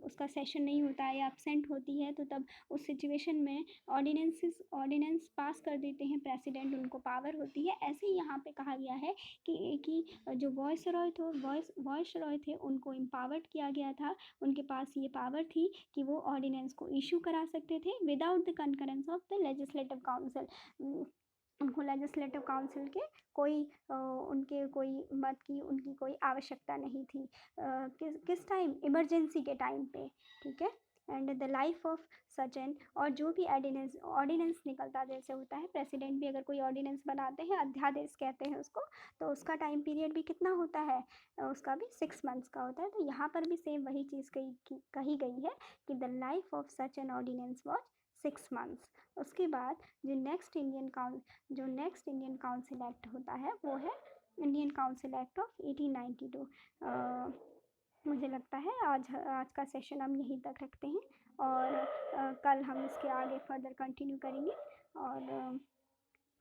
उसका सेशन नहीं होता है या एब्सेंट होती है, तो तब उस सिचुएशन में ऑर्डिनेंस पास कर देते हैं प्रेसिडेंट, उनको पावर होती है। ऐसे ही यहाँ पे कहा गया है कि जो वॉइसरॉय थे उनको एम्पावर्ड किया गया था, उनके पास ये पावर थी कि वो ऑर्डिनेंस को इशू करा सकते थे without the concurrence of the legislative council. उनको लेजिस्लेटिव काउंसिल के उनके कोई मत की उनकी कोई आवश्यकता नहीं थी। किस टाइम, इमरजेंसी के टाइम पे। ठीक है, and the life of such N, और जो भी ऑर्डिनेंस निकलता जैसे होता है, प्रेसिडेंट भी अगर कोई ऑर्डिनेंस बनाते हैं, अध्यादेश कहते हैं उसको, तो उसका टाइम पीरियड भी कितना होता है, उसका भी 6 मंथ्स का होता है। तो यहाँ पर भी सेम वही चीज़ कही गई है कि the life of such an ordinance was 6 months. उसके बाद जो नेक्स्ट इंडियन काउंसिल एक्ट होता है वो है इंडियन काउंसिल एक्ट ऑफ 1892। मुझे लगता है आज का सेशन हम यहीं तक रखते हैं और कल हम इसके आगे फर्दर कंटिन्यू करेंगे। और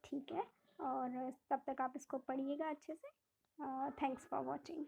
ठीक है, और तब तक आप इसको पढ़िएगा अच्छे से। Thanks for watching.